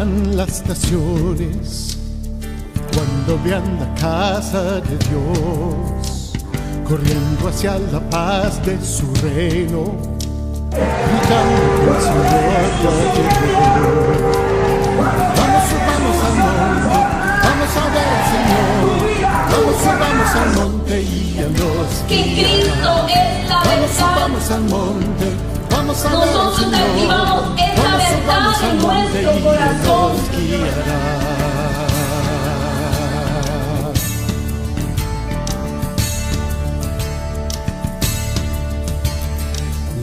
Pasarán las naciones cuando vean la casa de Dios, corriendo hacia la paz de su reino, gritando que el Señor ya llegó. Vamos, subamos al monte, vamos a ver al Señor. Vamos, subamos al monte y a los que Cristo es la Vamos, verdad. subamos al monte, vamos a ver al Nosotros Señor. activamos esta Vamos, subamos verdad al en monte nuestro y corazón. nos guiará.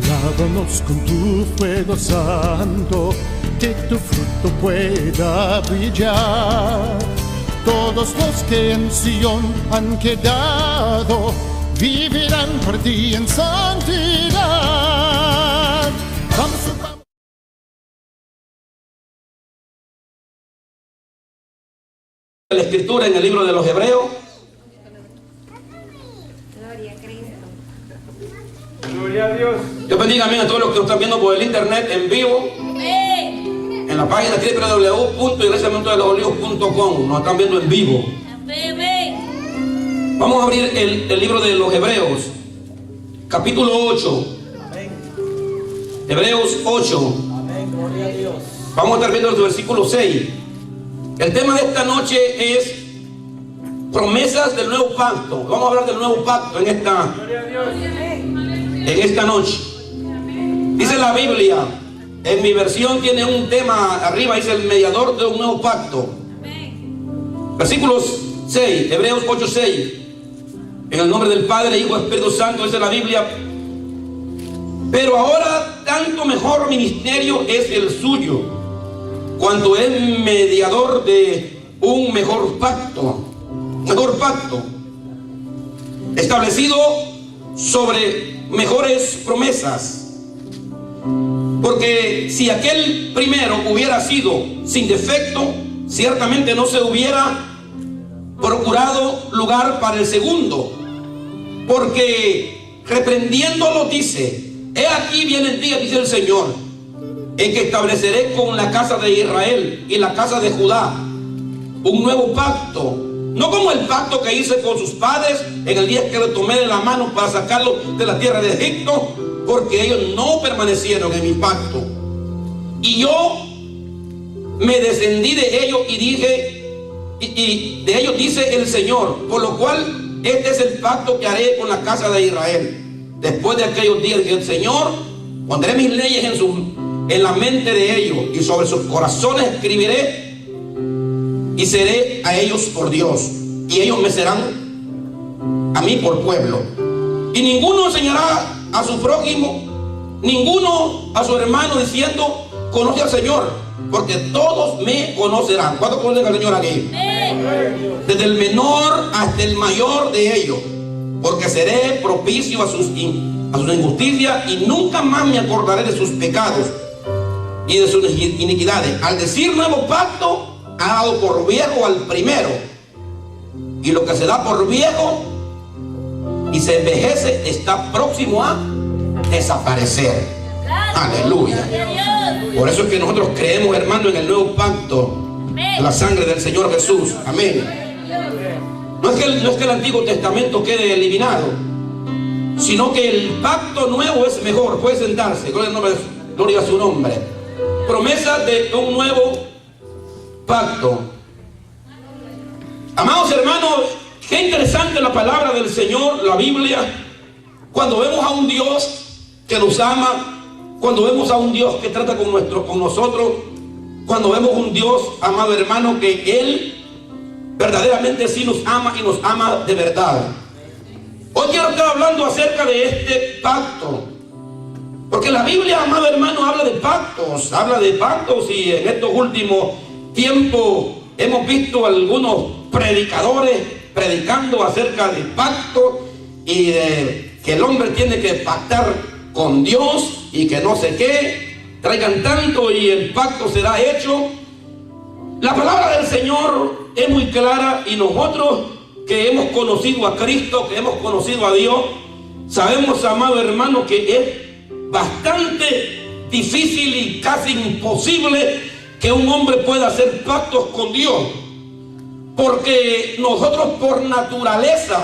Lávanos con tu fuego santo, que tu fruto pueda brillar. Todos los que en Sion han quedado vivirán por ti en santidad. Vamos, vamos. La escritura en el libro de los Hebreos. Gloria a Cristo. Gloria a Dios. Dios bendiga a todos los que nos están viendo por el internet en vivo. Amén. En la página www.iglesiamontedelosolivos.com. Nos están viendo en vivo. Amén. Vamos a abrir el libro de los Hebreos, capítulo 8. Hebreos 8. Amén. Gloria a Dios. Vamos a estar viendo el versículo 6. El tema de esta noche es promesas del nuevo pacto. Vamos a hablar del nuevo pacto en esta noche. Dice la Biblia, en mi versión tiene un tema arriba, dice el mediador de un nuevo pacto. Versículos 6, Hebreos 8, 6. En el nombre del Padre, Hijo y Espíritu Santo, dice la Biblia. Pero ahora tanto mejor ministerio es el suyo, cuanto es mediador de un mejor pacto, establecido sobre mejores promesas. Porque si aquel primero hubiera sido sin defecto, ciertamente no se hubiera procurado lugar para el segundo. Porque reprendiéndolo dice: he aquí vienen días, dice el Señor, en que estableceré con la casa de Israel y la casa de Judá un nuevo pacto, no como el pacto que hice con sus padres en el día que lo tomé de la mano para sacarlo de la tierra de Egipto, porque ellos no permanecieron en mi pacto. Y yo me descendí de ellos y dije, y de ellos dice el Señor, por lo cual este es el pacto que haré con la casa de Israel. Después de aquellos días, que el Señor, pondré mis leyes en la mente de ellos, y sobre sus corazones escribiré, y seré a ellos por Dios, y ellos me serán a mí por pueblo. Y ninguno enseñará a su prójimo, ninguno a su hermano, diciendo: conoce al Señor, porque todos me conocerán. ¿Cuántos conocen al Señor aquí? Desde el menor hasta el mayor de ellos, porque seré propicio a sus injusticias, y nunca más me acordaré de sus pecados y de sus iniquidades. Al decir nuevo pacto, ha dado por viejo al primero, y lo que se da por viejo y se envejece está próximo a desaparecer. Aleluya. Por eso es que nosotros creemos, hermano, en el nuevo pacto, la sangre del Señor Jesús. Amén. No es que el Antiguo Testamento quede eliminado, sino que el pacto nuevo es mejor. Puede sentarse. Gloria a su nombre. Promesa de un nuevo pacto. Amados hermanos, qué interesante la palabra del Señor, la Biblia. Cuando vemos a un Dios que nos ama, cuando vemos a un Dios que trata con nosotros, cuando vemos un Dios, amado hermano, que Él verdaderamente sí nos ama, y nos ama de verdad. Hoy quiero estar hablando acerca de este pacto, porque la Biblia, amado hermano, habla de pactos, y en estos últimos tiempos hemos visto algunos predicadores predicando acerca de pacto y de que el hombre tiene que pactar con Dios y que no sé qué, traigan tanto y el pacto será hecho. La palabra del Señor es muy clara, y nosotros que hemos conocido a Cristo, que hemos conocido a Dios, sabemos, amado hermano, que es bastante difícil y casi imposible que un hombre pueda hacer pactos con Dios, porque nosotros por naturaleza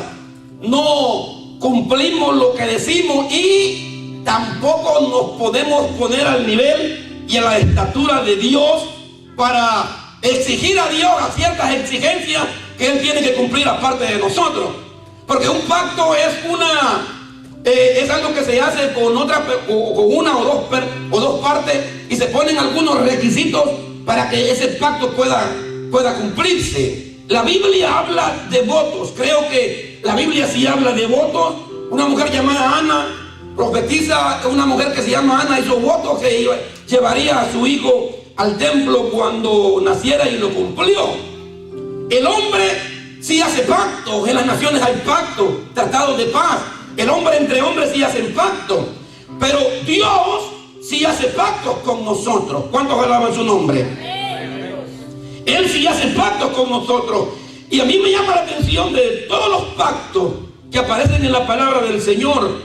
no cumplimos lo que decimos y tampoco nos podemos poner al nivel y a la estatura de Dios para exigir a Dios a ciertas exigencias que Él tiene que cumplir aparte de nosotros. Porque un pacto es algo que se hace con una o dos partes, y se ponen algunos requisitos para que ese pacto pueda cumplirse. La Biblia habla de votos. Creo que la Biblia sí habla de votos. Una mujer llamada Ana profetiza, una mujer que se llama Ana hizo votos que llevaría a su hijo al templo cuando naciera, y lo cumplió. El hombre sí hace pactos. En las naciones hay pactos, tratados de paz. El hombre entre hombres sí hacen pactos, pero Dios sí hace pactos con nosotros. ¿Cuántos alaban su nombre? Él sí hace pactos con nosotros. Y a mí me llama la atención de todos los pactos que aparecen en la palabra del Señor.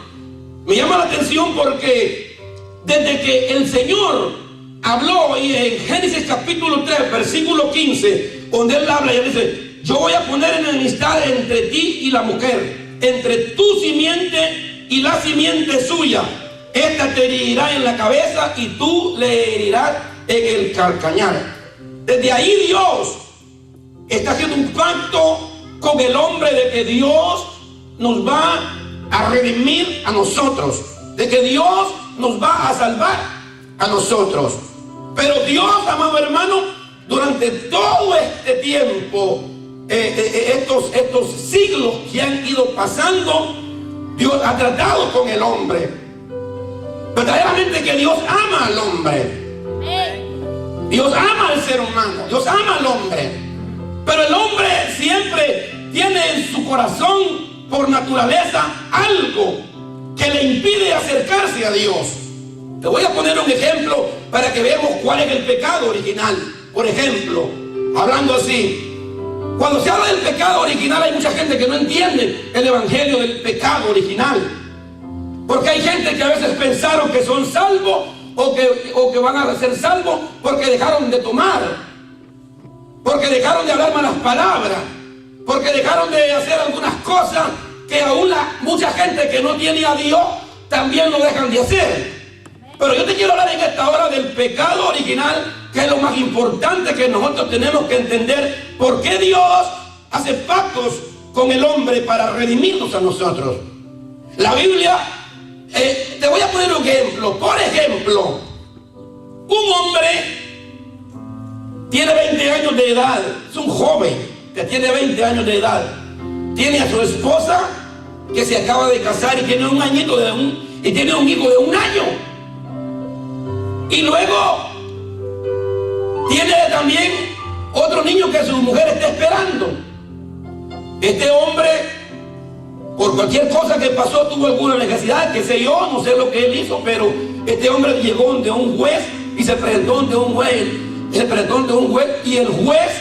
Me llama la atención porque desde que el Señor habló, y en Génesis capítulo 3, versículo 15, donde Él habla y Él dice: yo voy a poner enemistad entre ti y la mujer, entre tu simiente y la simiente suya. Esta te herirá en la cabeza y tú le herirás en el calcañar. Desde ahí Dios está haciendo un pacto con el hombre de que Dios nos va a redimir a nosotros, de que Dios nos va a salvar a nosotros. Pero Dios, amado hermano, durante todo este tiempo, estos siglos que han ido pasando, Dios ha tratado con el hombre. Verdaderamente que Dios ama al hombre. Dios ama al ser humano, Dios ama al hombre. Pero el hombre siempre tiene en su corazón, por naturaleza, algo que le impide acercarse a Dios. Te voy a poner un ejemplo para que veamos cuál es el pecado original. Por ejemplo, hablando así, cuando se habla del pecado original, hay mucha gente que no entiende el evangelio del pecado original. Porque hay gente que a veces pensaron que son salvos o que van a ser salvos porque dejaron de tomar, porque dejaron de hablar malas palabras, porque dejaron de hacer algunas cosas que aún mucha gente que no tiene a Dios también lo dejan de hacer. Pero yo te quiero hablar en esta hora del pecado original, que es lo más importante que nosotros tenemos que entender. ¿Por qué Dios hace pactos con el hombre para redimirnos a nosotros? La Biblia, te voy a poner un ejemplo. Por ejemplo, un hombre tiene 20 años de edad, es un joven que tiene 20 años de edad, tiene a su esposa que se acaba de casar y tiene un añito y tiene un hijo de 1 año. Y luego tiene también otro niño que su mujer está esperando. Este hombre, por cualquier cosa que pasó, tuvo alguna necesidad, qué sé yo, no sé lo que él hizo, pero este hombre llegó ante un juez y se presentó ante un juez. Y el juez,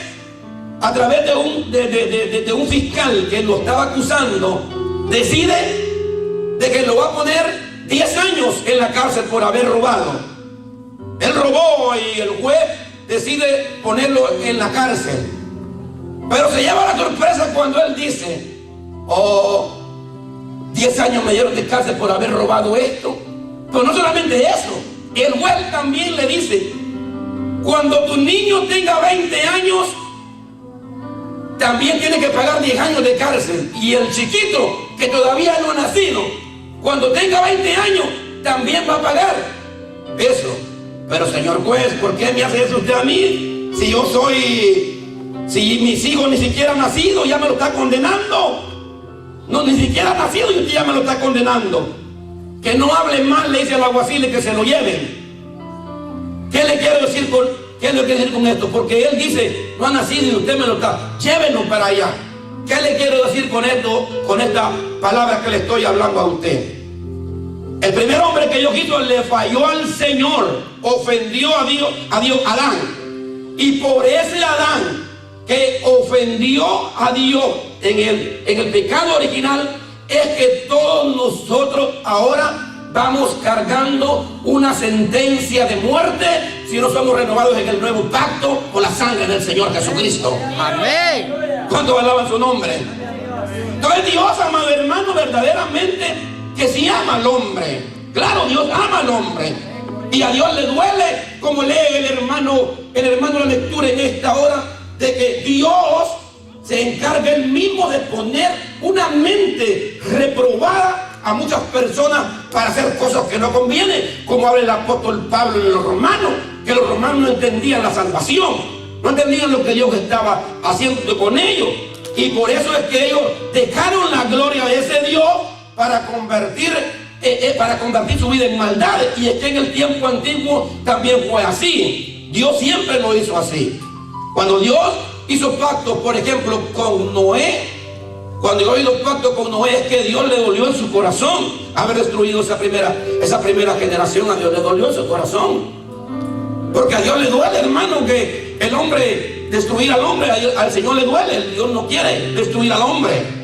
a través de un fiscal que lo estaba acusando, decide de que lo va a poner 10 años en la cárcel por haber robado. Él robó y el juez decide ponerlo en la cárcel. Pero se lleva la sorpresa cuando él dice: 10 años me dieron de cárcel por haber robado esto. Pero no solamente eso, el juez también le dice: cuando tu niño tenga 20 años, también tiene que pagar 10 años de cárcel. Y el chiquito, que todavía no ha nacido, cuando tenga 20 años, también va a pagar eso. Pero señor juez, ¿por qué me hace eso usted a mí? Si mis hijos ni siquiera han nacido, ya me lo está condenando. No, ni siquiera ha nacido y usted ya me lo está condenando. Que no hable mal, le dice al alguacil, que se lo lleven. ¿Qué le quiero decir con esto? Porque él dice: no ha nacido y usted me lo está, llévenlo para allá. ¿Qué le quiero decir con esto, con esta palabra que le estoy hablando a usted? El primer hombre que Dios hizo le falló al Señor, ofendió a Dios, Adán. Y por ese Adán que ofendió a Dios en el pecado original, es que todos nosotros ahora vamos cargando una sentencia de muerte si no somos renovados en el nuevo pacto por la sangre del Señor Jesucristo. Amén. ¿Cuántos alaban su nombre? Entonces Dios, amado hermano, verdaderamente que sí ama al hombre. Claro, Dios ama al hombre. Y a Dios le duele, como lee el hermano la lectura en esta hora, de que Dios se encarga él mismo de poner una mente reprobada a muchas personas para hacer cosas que no convienen, como habla el apóstol Pablo en los romanos, que los romanos no entendían la salvación, no entendían lo que Dios estaba haciendo con ellos, y por eso es que ellos dejaron la gloria de ese Dios para convertir su vida en maldad. Y es que en el tiempo antiguo también fue así. Dios siempre lo hizo así. Cuando Dios hizo pacto, por ejemplo, con Noé, cuando Dios hizo pacto con Noé, es que Dios le dolió en su corazón haber destruido esa primera generación. A Dios le dolió en su corazón, porque a Dios le duele, hermano, que el hombre destruir al hombre. Al Señor le duele. Dios no quiere destruir al hombre.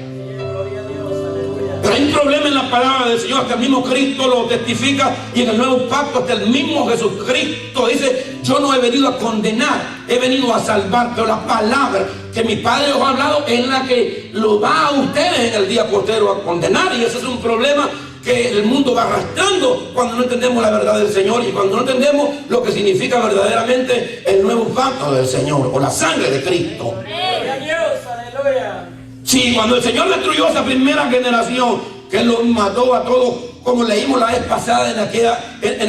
Pero hay un problema en la palabra del Señor, que el mismo Cristo lo testifica, y en el nuevo pacto hasta el mismo Jesucristo dice: yo no he venido a condenar, he venido a salvar. Pero la palabra que mi Padre os ha hablado es la que lo va a ustedes en el día postero a condenar. Y ese es un problema que el mundo va arrastrando cuando no entendemos la verdad del Señor, y cuando no entendemos lo que significa verdaderamente el nuevo pacto del Señor o la sangre de Cristo. Gloria a Dios, aleluya. Sí, cuando el Señor destruyó esa primera generación, que los mató a todos, como leímos la vez pasada en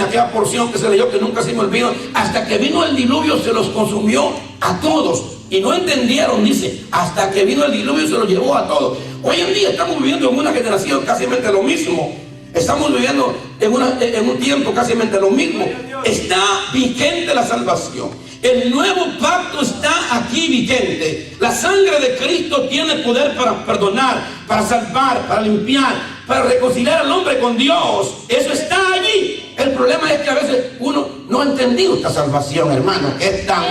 aquella porción que se leyó, que nunca se me olvidó, hasta que vino el diluvio se los consumió a todos. Y no entendieron, dice, hasta que vino el diluvio se los llevó a todos. Hoy en día estamos viviendo en una generación casi lo mismo. Estamos viviendo en un tiempo casi lo mismo. Está vigente la salvación. El nuevo pacto está aquí vigente. La sangre de Cristo tiene poder para perdonar, para salvar, para limpiar, para reconciliar al hombre con Dios. Eso está allí. El problema es que a veces uno no ha entendido esta salvación, hermano. Es tan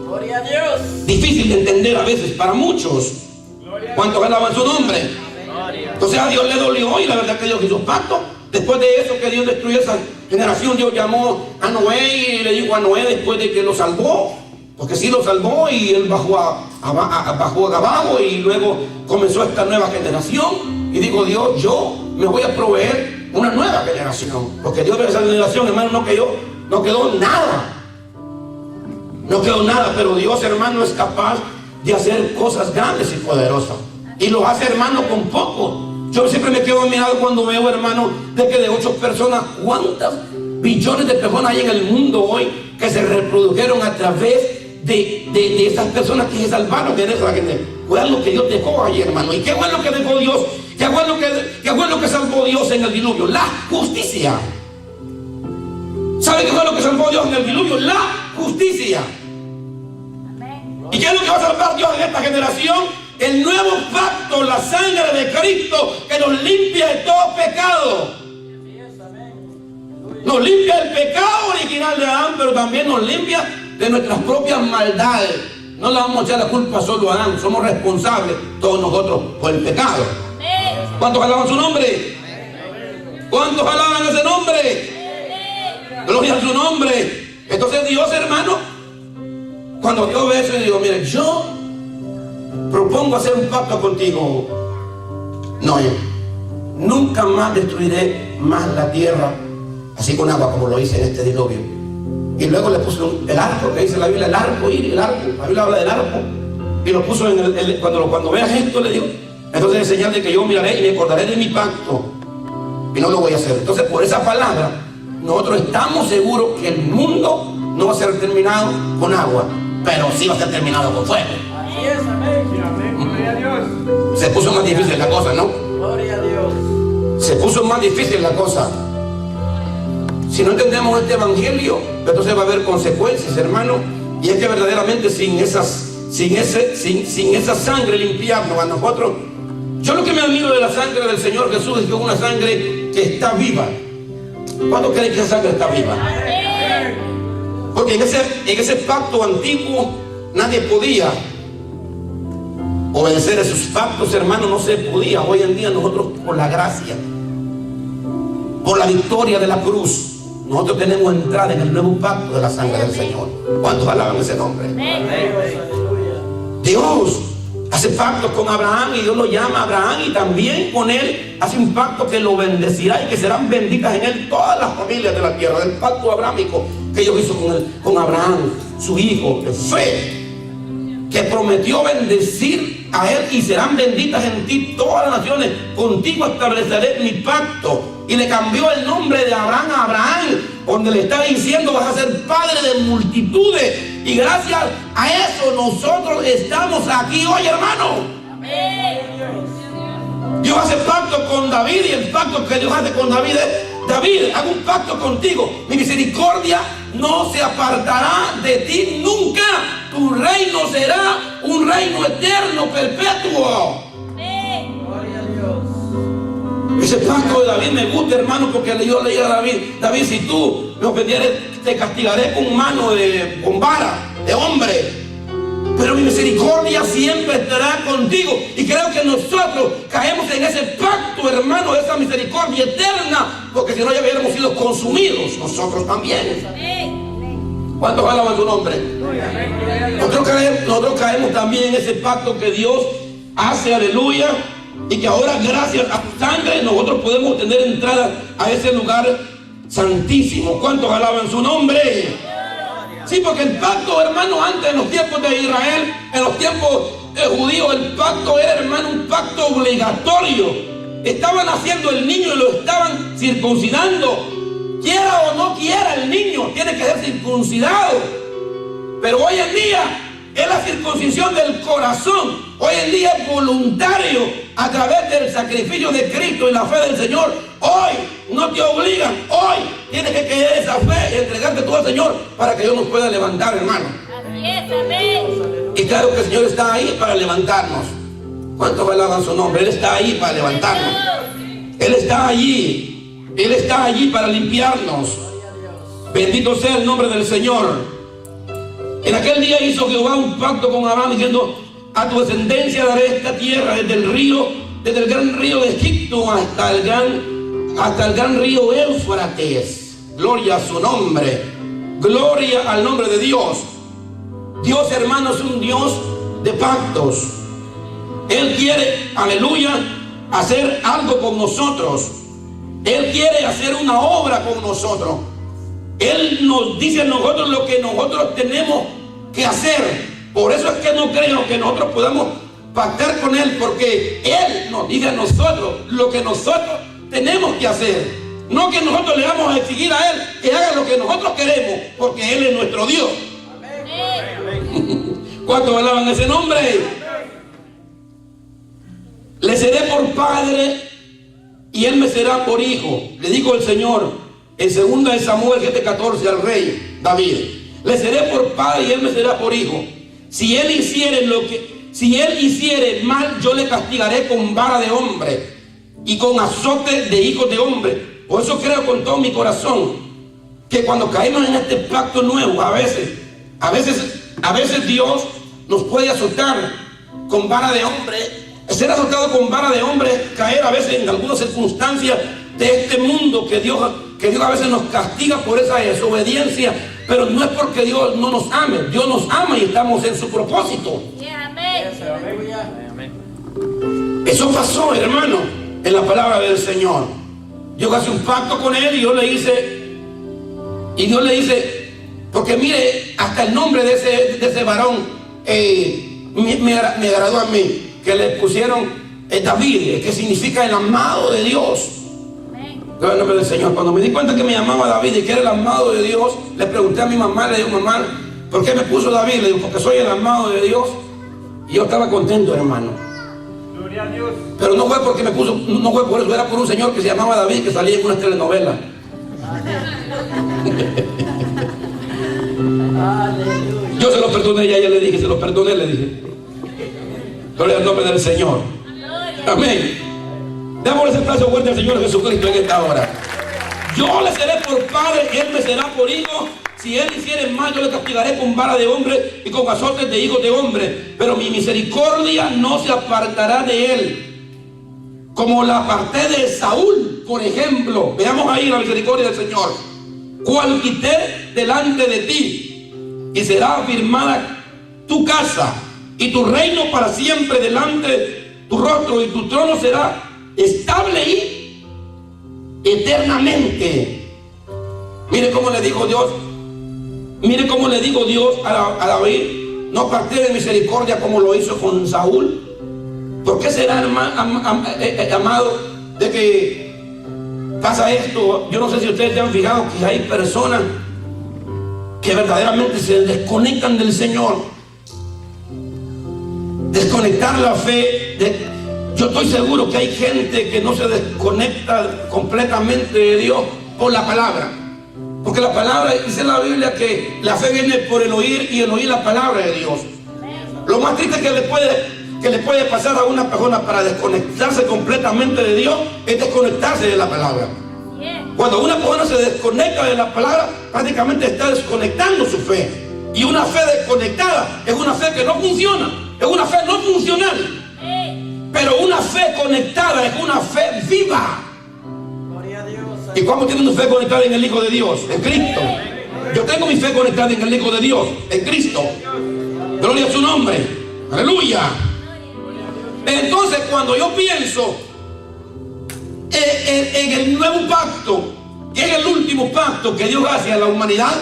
Gloria a Dios. difícil de entender a veces para muchos. ¿Cuántos alaban su nombre? Entonces a Dios le dolió, y la verdad que Dios hizo pacto. Después de eso, que Dios destruyó esa generación, Dios llamó a Noé y le dijo a Noé, después de que lo salvó, porque sí lo salvó, y él bajó abajo, y luego comenzó esta nueva generación. Y dijo Dios: yo me voy a proveer una nueva generación, porque Dios de esa generación, hermano, no quedó nada. No quedó nada, pero Dios, hermano, es capaz de hacer cosas grandes y poderosas, y lo hace, hermano, con poco. Yo siempre me quedo admirado cuando veo, hermano, de que de 8 personas, ¿cuántas billones de personas hay en el mundo hoy que se reprodujeron a través de esas personas que se salvaron de esa gente? Fue lo que Dios dejó allí, hermano. ¿Y qué fue lo que dejó Dios? ¿Qué fue lo que salvó Dios en el diluvio? La justicia. ¿Sabe qué fue lo que salvó Dios en el diluvio? La justicia. ¿Y qué es lo que va a salvar Dios en esta generación? El nuevo pacto, la sangre de Cristo, que nos limpia de todo pecado. Nos limpia del pecado original de Adán, pero también nos limpia de nuestras propias maldades. No le vamos a echar la culpa solo a Adán, somos responsables todos nosotros por el pecado. ¿Cuántos alaban su nombre? ¿Cuántos alaban ese nombre? Gloria a su nombre. Entonces Dios, hermano, cuando Dios ve eso, y digo: mire, yo propongo hacer un pacto contigo. No, yo nunca más destruiré más la tierra así con agua como lo hice en este diluvio. Y luego le puso el arco, que dice la Biblia, el arco, la Biblia habla del arco, y lo puso cuando veas esto, le digo, entonces es señal de que yo miraré y me acordaré de mi pacto, y no lo voy a hacer. Entonces, por esa palabra, nosotros estamos seguros que el mundo no va a ser terminado con agua, pero sí va a ser terminado con fuego. Así es, amén. Gloria a Dios. Se puso más difícil la cosa, ¿no? Gloria a Dios. Se puso más difícil la cosa. Si no entendemos este evangelio, entonces va a haber consecuencias, hermano. Y es que verdaderamente sin esa sangre limpiarnos a nosotros. Yo lo que me admiro de la sangre del Señor Jesús es que es una sangre que está viva. ¿Cuántos creen que esa sangre está viva? Porque en ese pacto antiguo nadie podía obedecer esos pactos, hermano, no se podía. Hoy en día nosotros, por la gracia, por la victoria de la cruz, nosotros tenemos entrada en el nuevo pacto de la sangre del Señor. ¿Cuántos alaban ese nombre? Dios hace pacto con Abraham y Dios lo llama a Abraham, y también con él hace un pacto que lo bendecirá y que serán benditas en él todas las familias de la tierra. Del pacto abrámico que Dios hizo con Abraham, su hijo de fe, que prometió bendecir a él, y serán benditas en ti todas las naciones, contigo estableceré mi pacto. Y le cambió el nombre de Abraham a Abraham, donde le está diciendo: vas a ser padre de multitudes. Y gracias a eso nosotros estamos aquí hoy, hermano. Dios hace pacto con David, y el pacto que Dios hace con David es: David, hago un pacto contigo, mi misericordia no se apartará de ti nunca, tu reino será un reino eterno, perpetuo. Ese pacto de David me gusta, hermano, porque yo leía a David: David, si tú me ofendieres, te castigaré con con vara de hombre, pero mi misericordia siempre estará contigo. Y creo que nosotros caemos en ese pacto, hermano, de esa misericordia eterna, porque si no ya hubiéramos sido consumidos nosotros también. ¿Cuántos alaban su nombre? Nosotros caemos también en ese pacto que Dios hace, aleluya, y que ahora gracias a su sangre nosotros podemos tener entrada a ese lugar santísimo. ¿Cuántos alaban su nombre? Sí, porque el pacto, hermano, antes, en los tiempos de Israel, en los tiempos judíos, el pacto era, hermano, un pacto obligatorio. Estaban haciendo el niño y lo estaban circuncidando. Quiera o no quiera el niño, tiene que ser circuncidado. Pero hoy en día es la circuncisión del corazón. Hoy en día es voluntario a través del sacrificio de Cristo y la fe del Señor. Hoy no te obligan, hoy tienes que creer esa fe y entregarte tú al Señor para que Dios nos pueda levantar, hermano. Así es, amén. Y claro que el Señor está ahí para levantarnos. ¿Cuántos alaban su nombre? Él está ahí para levantarnos. Él está allí. Él está allí para limpiarnos. Bendito sea el nombre del Señor. En aquel día hizo Jehová un pacto con Abraham diciendo: a tu descendencia daré esta tierra, desde el gran río de Egipto hasta el gran río Éufrates. Gloria a su nombre. Gloria al nombre de Dios. Dios, hermano, es un Dios de pactos. Él quiere, aleluya, hacer algo con nosotros. Él quiere hacer una obra con nosotros. Él nos dice a nosotros lo que nosotros tenemos que hacer. Por eso es que no creo que nosotros podamos pactar con Él, porque Él nos dice a nosotros lo que nosotros tenemos que hacer. No que nosotros le vamos a exigir a Él que haga lo que nosotros queremos, porque Él es nuestro Dios. ¿Cuántos alaban ese nombre? Le seré por padre y Él me será por hijo, le dijo el Señor en 2 de Samuel 7:14 al rey David. Le seré por padre y Él me será por hijo. Si él hiciere mal, yo le castigaré con vara de hombre y con azote de hijos de hombre. Por eso creo con todo mi corazón que cuando caemos en este pacto nuevo, a veces Dios nos puede azotar con vara de hombre. Ser azotado con vara de hombre es caer a veces en algunas circunstancias de este mundo que Dios a veces nos castiga por esa desobediencia. Pero no es porque Dios no nos ame. Dios nos ama y estamos en su propósito. Eso pasó, hermano, en la palabra del Señor. Dios hace un pacto con él y Dios le dice, porque mire, hasta el nombre de ese varón me agradó a mí, que le pusieron David, que significa el amado de Dios. Gloria al nombre del Señor. Cuando me di cuenta que me llamaba David y que era el amado de Dios, le pregunté a mi mamá, le digo: mamá, ¿por qué me puso David? Le digo: porque soy el amado de Dios. Y yo estaba contento, hermano. Gloria a Dios. Pero no fue porque me puso, no fue por eso, era por un señor que se llamaba David, que salía en una telenovela. Yo se lo perdoné, ya le dije, se lo perdoné, le dije. Gloria al nombre del Señor. Amén. Damos ese aplauso fuerte al Señor Jesucristo en esta hora. Yo le seré por padre, Él me será por hijo. Si Él hiciere mal, yo le castigaré con vara de hombre y con azotes de hijos de hombre. Pero mi misericordia no se apartará de Él, como la aparté de Saúl, por ejemplo. Veamos ahí la misericordia del Señor. cual quité delante de ti, y será afirmada tu casa y tu reino para siempre delante de tu rostro, y tu trono será estable y eternamente. Mire cómo le dijo Dios, mire cómo le dijo Dios a David: no aparté de misericordia como lo hizo con Saúl. ¿Por qué será, amado, de que pasa esto? Yo no sé si ustedes se han fijado que hay personas que verdaderamente se desconectan del Señor. Desconectar la fe. Yo estoy seguro que hay gente que no se desconecta completamente de Dios por la palabra. Porque la palabra, dice la Biblia, que la fe viene por el oír, y el oír la palabra de Dios. Lo más triste que le puede pasar a una persona para desconectarse completamente de Dios es desconectarse de la palabra. Cuando una persona se desconecta de la palabra, prácticamente está desconectando su fe. Y una fe desconectada es una fe que no funciona, es una fe no funcional. Pero una fe conectada es una fe viva. ¿Y cómo tiene una fe conectada en el Hijo de Dios? En Cristo. Yo tengo mi fe conectada en el Hijo de Dios, en Cristo. Gloria a su nombre. Aleluya. Entonces, cuando yo pienso en el nuevo pacto, que es el último pacto que Dios hace a la humanidad,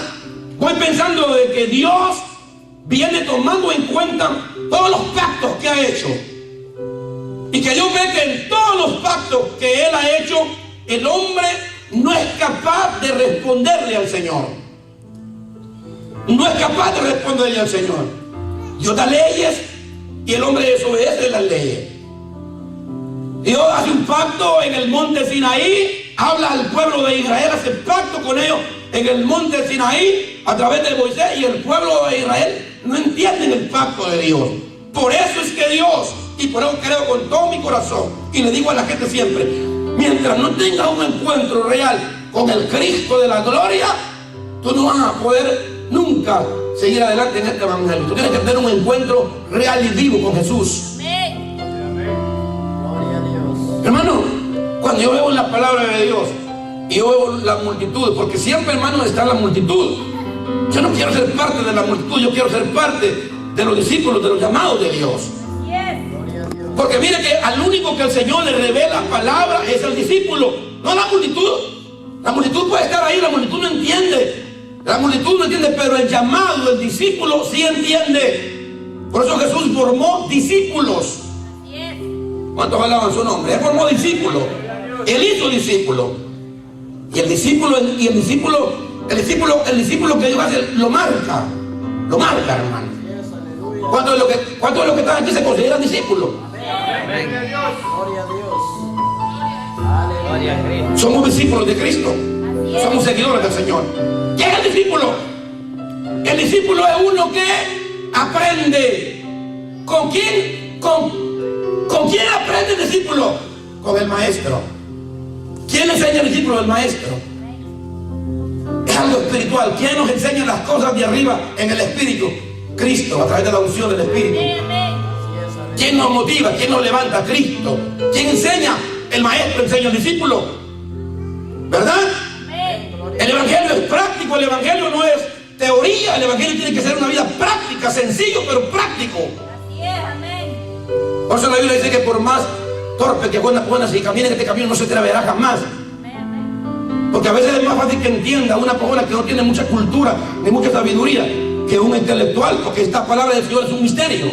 voy pensando de que Dios viene tomando en cuenta todos los pactos que ha hecho. Y que Dios ve que en todos los pactos que Él ha hecho, el hombre no es capaz de responderle al Señor. No es capaz de responderle al Señor. Dios da leyes y el hombre desobedece las leyes. Dios hace un pacto en el monte Sinaí, habla al pueblo de Israel, hace pacto con ellos en el monte Sinaí a través de Moisés, y el pueblo de Israel no entienden el pacto de Dios. Por eso es que Dios, y por eso creo con todo mi corazón, y le digo a la gente siempre: mientras no tengas un encuentro real con el Cristo de la gloria, tú no vas a poder nunca seguir adelante en este evangelio. Tú tienes que tener un encuentro real y vivo con Jesús. Hermano, cuando yo veo la palabra de Dios y yo veo la multitud, porque siempre, hermano, está la multitud. Yo no quiero ser parte de la multitud, yo quiero ser parte de los discípulos, de los llamados de Dios. Porque mire que al único que el Señor le revela palabra es el discípulo, no la multitud. La multitud puede estar ahí, la multitud no entiende. La multitud no entiende, pero el llamado, el discípulo sí entiende. Por eso Jesús formó discípulos. ¿Cuántos alaban su nombre? Él formó discípulos. Él hizo discípulos. Y el discípulo que Dios hace, lo marca. Lo marca, hermano. ¿Cuántos de los que están aquí se consideran discípulos? Somos discípulos de Cristo. Somos seguidores del Señor. ¿Quién es el discípulo? El discípulo es uno que aprende. ¿Con quién? ¿Con quién aprende el discípulo? Con el maestro. ¿Quién enseña al discípulo? El maestro. Es algo espiritual. ¿Quién nos enseña las cosas de arriba en el espíritu? Cristo, a través de la unción del espíritu. ¿Quién nos motiva? ¿Quién nos levanta? Cristo. ¿Quién enseña? El maestro enseña al discípulo. ¿Verdad? El evangelio es práctico. El evangelio no es teoría. El evangelio tiene que ser una vida práctica, sencillo pero práctico. Por eso la Biblia dice que por más torpe que buena si camina en este camino, no se atreverá jamás. Porque a veces es más fácil que entienda una persona que no tiene mucha cultura ni mucha sabiduría que un intelectual, porque esta palabra del Señor es un misterio.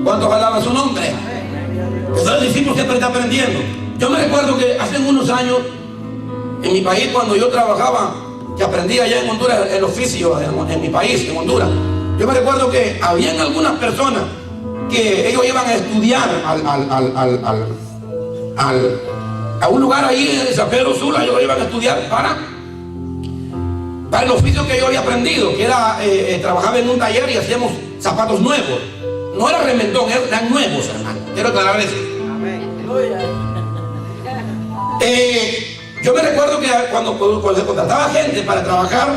¿Cuántos alaban su nombre? Entonces el discípulo siempre está aprendiendo. Yo me recuerdo que hace unos años en mi país, cuando yo trabajaba, que aprendí allá en Honduras el oficio, en mi país, en Honduras, yo me recuerdo que habían algunas personas que ellos iban a estudiar a un lugar ahí en San Pedro Sula. Ellos iban a estudiar para el oficio que yo había aprendido, que era trabajaba en un taller y hacíamos zapatos nuevos. No era remendón, eran nuevos, hermano. Quiero aclarar eso. Yo me recuerdo que cuando se contrataba gente para trabajar,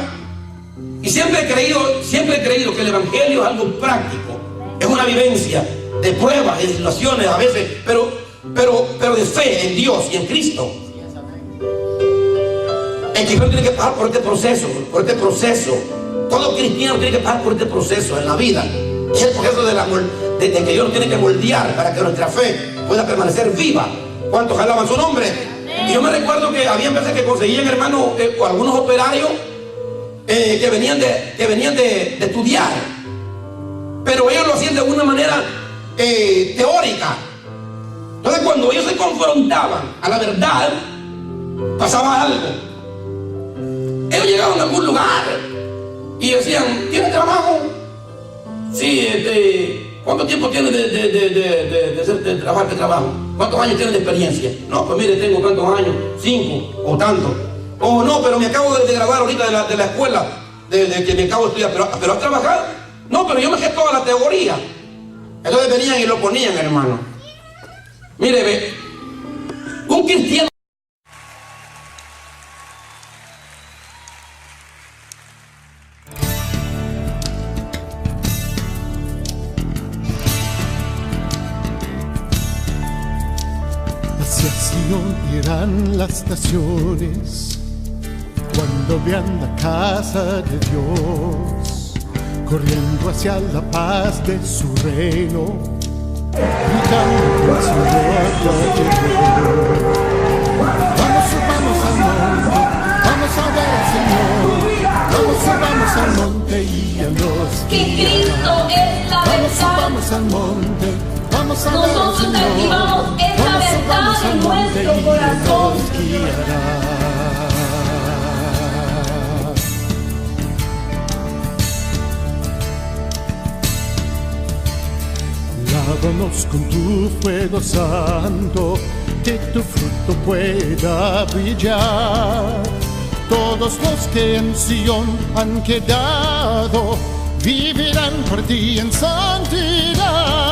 y siempre he creído que el evangelio es algo práctico, es una vivencia de pruebas, de situaciones a veces, pero de fe en Dios y en Cristo. El cristiano tiene que pasar por este proceso. Todo cristiano tiene que pasar por este proceso en la vida. Es el proceso de que Dios nos tiene que moldear para que nuestra fe pueda permanecer viva. ¿Cuántos alaban su nombre? Y yo me recuerdo que había veces que conseguían, hermano, algunos operarios que venían de estudiar, pero ellos lo hacían de una manera teórica. Entonces, cuando ellos se confrontaban a la verdad, pasaba algo. Ellos llegaban a algún lugar y decían: ¿tienes trabajo? Sí, ¿cuánto tiempo tienes de trabajo? ¿Cuántos años tienes de experiencia? No, pues mire, tengo tantos años, 5 o tanto. Oh, no, pero me acabo de graduar ahorita de la escuela, de que me acabo de estudiar. ¿Pero has trabajado? No, pero yo me sé toda la teoría. Entonces venían y lo ponían, hermano. Mire, ve, un cristiano. Hacia Sion irán las naciones cuando vean la casa de Dios, corriendo hacia la paz de su reino, gritando que el Señor ya llegó. Vamos, subamos al monte, vamos a ver al Señor. Vamos, subamos al monte y a los Que Cristo es la Vamos, verdad. subamos al monte. Vamos a ver al Nosotros Señor. activamos esta Vamos, verdad subamos en al monte nuestro y Él corazón. nos guiará. Lávanos con tu fuego santo, que tu fruto pueda brillar. Todos los que en Sion han quedado vivirán por ti en santidad.